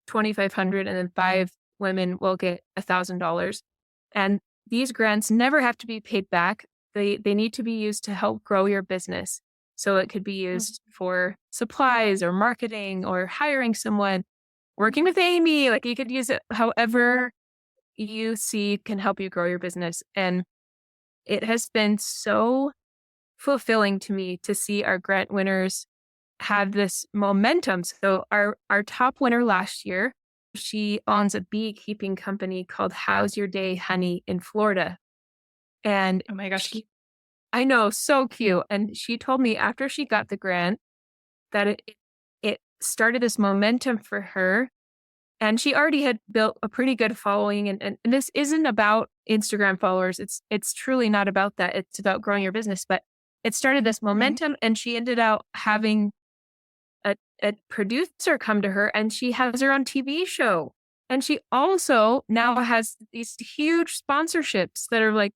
2,500, and then 5 women will get $1,000. And these grants never have to be paid back. They need to be used to help grow your business. So it could be used for supplies or marketing or hiring someone, working with Amy. Like you could use it however you see can help you grow your business. And it has been so fulfilling to me to see our grant winners have this momentum. So our top winner last year, she owns a beekeeping company called How's Your Day Honey in Florida. And Oh my gosh. I know, so cute. And she told me after she got the grant that it started this momentum for her. And she already had built a pretty good following. And this isn't about Instagram followers. It's truly not about that. It's about growing your business. But it started this Mhm. momentum and she ended up having a producer come to her and she has her own TV show. And she also now has these huge sponsorships that are like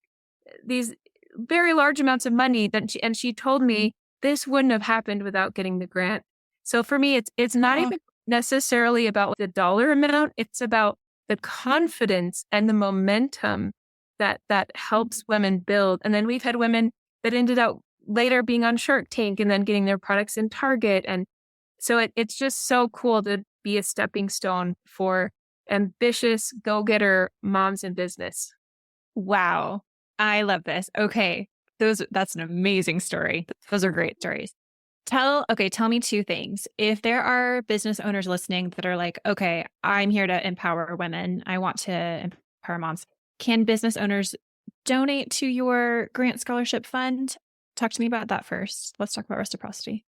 these very large amounts of money and she told me this wouldn't have happened without getting the grant. So for me, it's not Oh, even necessarily about the dollar amount. It's about the confidence and the momentum that helps women build. And then we've had women that ended up later being on Shark Tank and then getting their products in Target. And so it's just so cool to be a stepping stone for ambitious go-getter moms in business. wow. I love this. Okay. That's an amazing story. Those are great stories. Tell me 2 things. If there are business owners listening that are like, okay, I'm here to empower women. I want to empower moms. Can business owners donate to your grant scholarship fund? Talk to me about that first. Let's talk about reciprocity.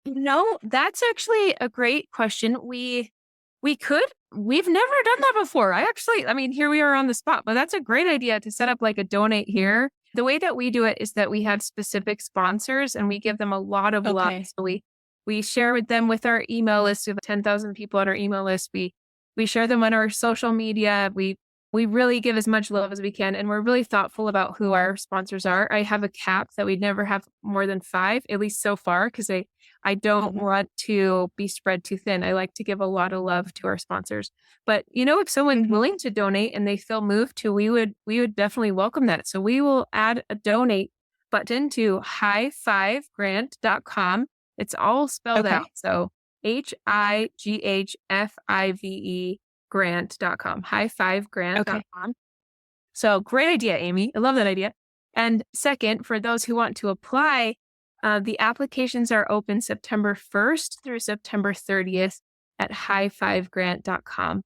No, that's actually a great question. We've never done that before. I mean, here we are on the spot, but that's a great idea to set up like a donate here. The way that we do it is that we have specific sponsors and we give them a lot of love. Okay. So we share with them with our email list. We have 10,000 people on our email list. We share them on our social media. We really give as much love as we can. And we're really thoughtful about who our sponsors are. I have a cap that we'd never have more than 5, at least so far, because I don't Mhm. want to be spread too thin. I like to give a lot of love to our sponsors. But if someone's Mhm. willing to donate and they feel moved to, we would definitely welcome that. So we will add a donate button to high5grant.com. It's all spelled out. Okay. So HIGHFIVE grant.com, Okay. high5grant.com. So great idea, Amy. I love that idea. And second, for those who want to apply, the applications are open September 1st through September 30th at high5grant.com.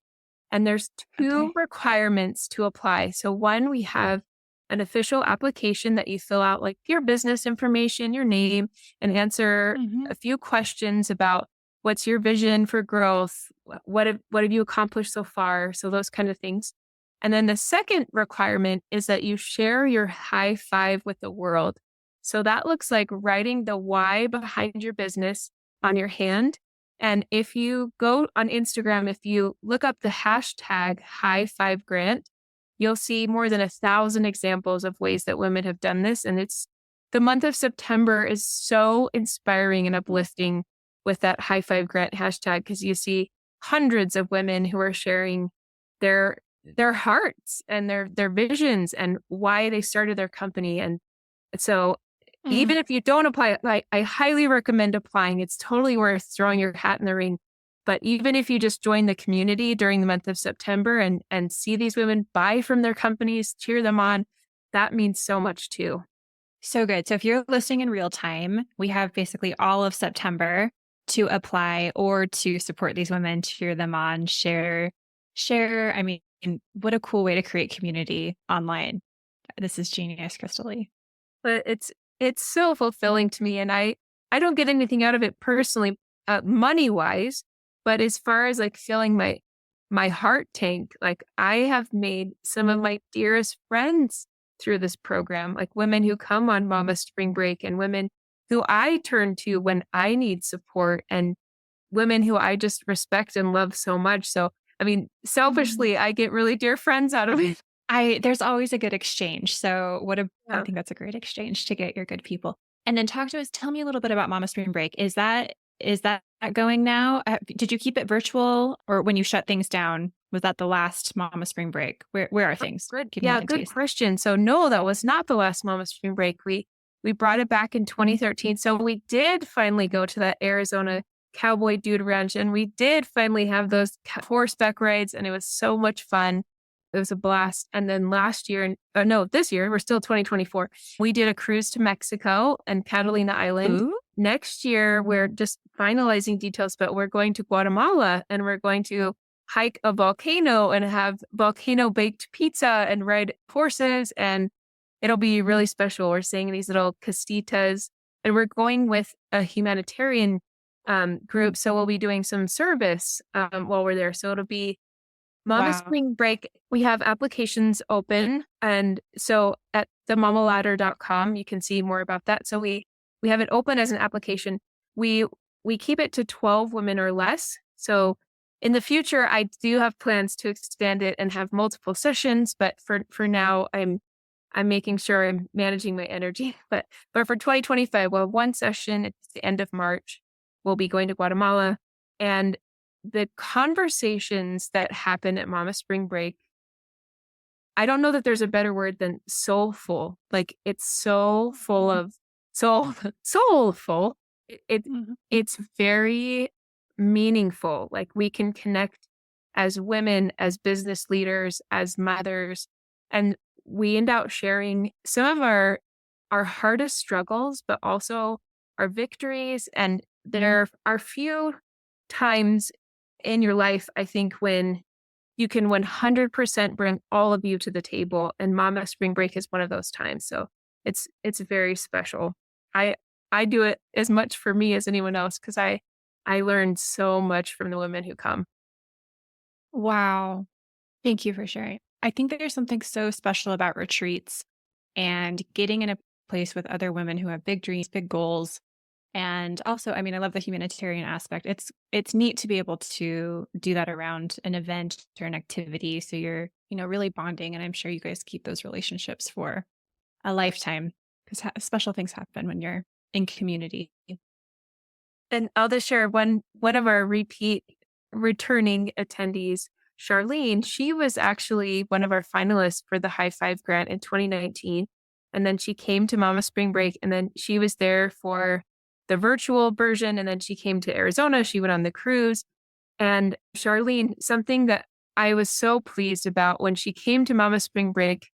And there's 2 Okay. requirements to apply. So one, we have an official application that you fill out, like your business information, your name, and answer Mhm. a few questions about what's your vision for growth, what have you accomplished so far, so those kind of things. And then the second requirement is that you share your high five with the world. So that looks like writing the why behind your business on your hand And if you go on Instagram, if you look up the hashtag High Five Grant, you'll see more than 1,000 examples of ways that women have done this. And it's the month of September is so inspiring and uplifting with that High Five Grant hashtag, because you see hundreds of women who are sharing their their hearts and their visions and why they started their company. And so Mm. even if you don't apply, I highly recommend applying. It's totally worth throwing your hat in the ring. But even if you just join the community during the month of September and see these women buy from their companies, cheer them on, that means so much too. So good. So if you're listening in real time, we have basically all of September to apply or to support these women, cheer them on, share. I mean, what a cool way to create community online. This is genius, Crystalee. But it's so fulfilling to me, and I don't get anything out of it personally, money wise, but as far as like filling my heart tank, like I have made some of my dearest friends through this program, like women who come on Mama Spring Break and women who I turn to when I need support and women who I just respect and love so much. So, I mean, Mhm. selfishly, I get really dear friends out of it. There's always a good exchange. So I Yeah. think that's a great exchange to get your good people. And then talk to us, tell me a little bit about Mama Spring Break. Is that going now? Did you keep it virtual or when you shut things down, was that the last Mama Spring Break? Where are things? Good. Give me Yeah, a good taste. question. So no, that was not the last Mama Spring Break. We brought it back in 2013. So we did finally go to that Arizona cowboy dude ranch, and we did finally have those horseback rides, and it was so much fun. It was a blast. And then last year, no, this year, we're still 2024. We did a cruise to Mexico and Catalina Island. Ooh. Next year, we're just finalizing details, but we're going to Guatemala and we're going to hike a volcano and have volcano baked pizza and ride horses. And it'll be really special. We're staying in these little castitas and we're going with a humanitarian group. So we'll be doing some service while we're there. So it'll be Mama Wow. Spring Break. We have applications open. And so at themamaladder.com, you can see more about that. So we have it open as an application. We we keep it to 12 women or less. So in the future, I do have plans to expand it and have multiple sessions, but for now, I'm making sure I'm managing my energy. But for 2025, well, one session at the end of March, we'll be going to Guatemala, and the conversations that happen at Mama Spring Break, I don't know that there's a better word than soulful. Like it's so full of soul, soulful. Mhm. It's very meaningful. Like we can connect as women, as business leaders, as mothers, and we end up sharing some of our hardest struggles, but also our victories. And there are few times in your life, I think, when you can 100% bring all of you to the table, and Mama Spring Break is one of those times. So it's very special. I I do it as much for me as anyone else because I learned so much from the women who come. Wow. Thank you for sharing. I think there's something so special about retreats and getting in a place with other women who have big dreams, big goals. And also, I mean, I love the humanitarian aspect. It's neat to be able to do that around an event or an activity. So you're, really bonding. And I'm sure you guys keep those relationships for a lifetime because special things happen when you're in community. And I'll just share one of our repeat returning attendees, Charlene. She was actually one of our finalists for the High Five grant in 2019. And then she came to Mama Spring Break, and then she was there for the virtual version. And then she came to Arizona. She went on the cruise. And Charlene, something that I was so pleased about when she came to Mama Spring Break,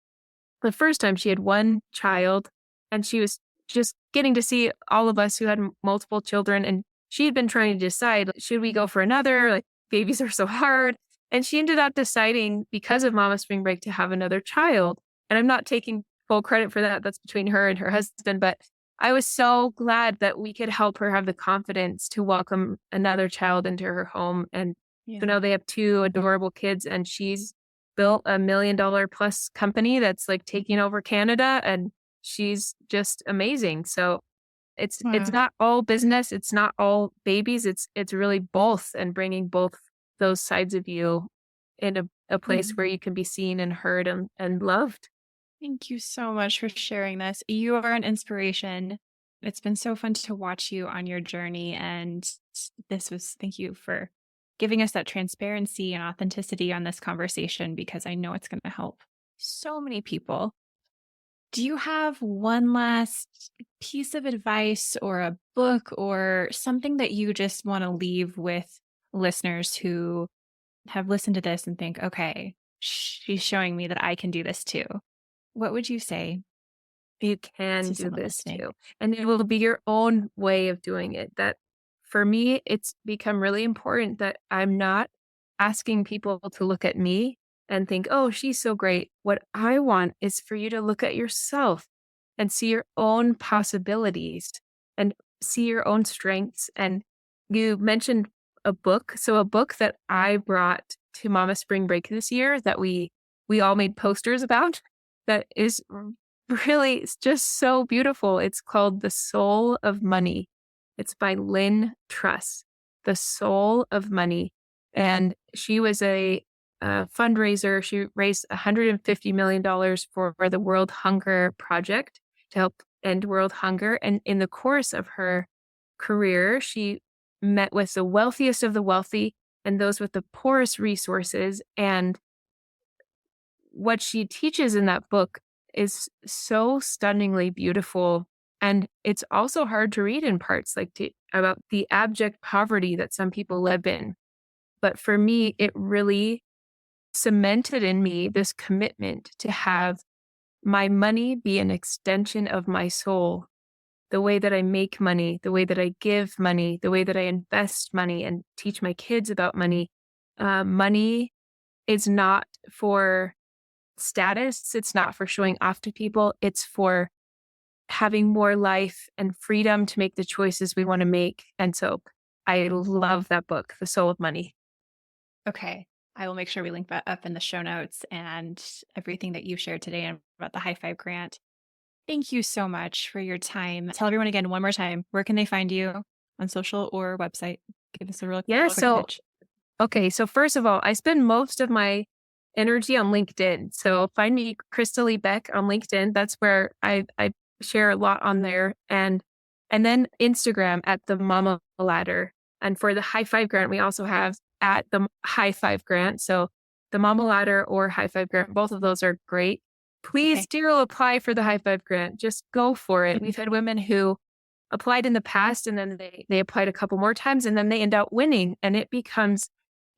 the first time she had one child and she was just getting to see all of us who had multiple children. And she had been trying to decide, like, should we go for another? Like, babies are so hard. And she ended up deciding because of Mama Spring Break to have another child. And I'm not taking full credit for that. That's between her and her husband. But I was so glad that we could help her have the confidence to welcome another child into her home. And so Yeah. now they have two adorable kids, and she's built $1 million plus company that's like taking over Canada, and she's just amazing. So It's not all business. It's not all babies. It's really both, and bringing both those sides of you in a place where you can be seen and heard and loved. Thank you so much for sharing this. You are an inspiration. It's been so fun to watch you on your journey. And thank you for giving us that transparency and authenticity on this conversation, because I know it's going to help so many people. Do you have one last piece of advice or a book or something that you just want to leave with listeners who have listened to this and think, okay, she's showing me that I can do this too? What would you say You can to do someone this listening? too. And it will be your own way of doing it. That for me, it's become really important that I'm not asking people to look at me and think, oh, she's so great. What I want is for you to look at yourself and see your own possibilities and see your own strengths. And you mentioned a book. So a book that I brought to Mama Spring Break this year that we all made posters about, that is really, it's just so beautiful. It's called The Soul of Money. It's by Lynn Truss, The Soul of Money. And she was a fundraiser. She raised $150 million for the World Hunger Project to help end world hunger. And in the course of her career, she met with the wealthiest of the wealthy and those with the poorest resources. And what she teaches in that book is so stunningly beautiful. And it's also hard to read in parts, about the abject poverty that some people live in. But for me, it really cemented in me this commitment to have my money be an extension of my soul. The way that I make money, the way that I give money, the way that I invest money and teach my kids about money. Money is not for status. It's not for showing off to people. It's for having more life and freedom to make the choices we want to make. And so I love that book, The Soul of Money. Okay. I will make sure we link that up in the show notes and everything that you shared today about the High Five Grant. Thank you so much for your time. Tell everyone again one more time, where can they find you on social or website? Give us a real quick pitch. Okay. So first of all, I spend most of my energy on LinkedIn. So find me, Crystalee Beck, on LinkedIn. That's where I share a lot on there. And then Instagram at the Mama Ladder. And for the High Five Grant, we also have at the High Five Grant. So the Mama Ladder or High Five Grant, both of those are great. Please do apply for the High Five Grant. Just go for it. We've had women who applied in the past and then they applied a couple more times and then they end up winning. And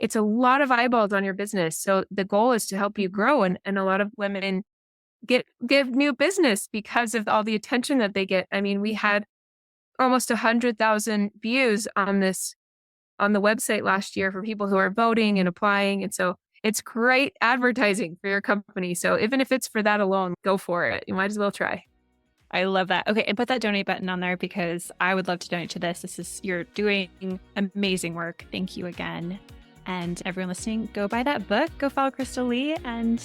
it's a lot of eyeballs on your business. So the goal is to help you grow. And a lot of women give new business because of all the attention that they get. I mean, we had almost 100,000 views on the website last year for people who are voting and applying. And so it's great advertising for your company. So even if it's for that alone, go for it. You might as well try. I love that. Okay. And put that donate button on there because I would love to donate to this. You're doing amazing work. Thank you again. And everyone listening, go buy that book, go follow Crystalee. And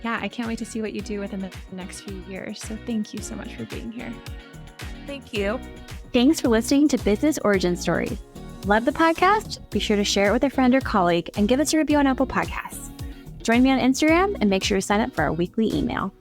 yeah, I can't wait to see what you do within the next few years. So thank you so much for being here. Thank you. Thanks for listening to Business Origin Stories. Love the podcast? Be sure to share it with a friend or colleague and give us a review on Apple Podcasts. Join me on Instagram and make sure to sign up for our weekly email.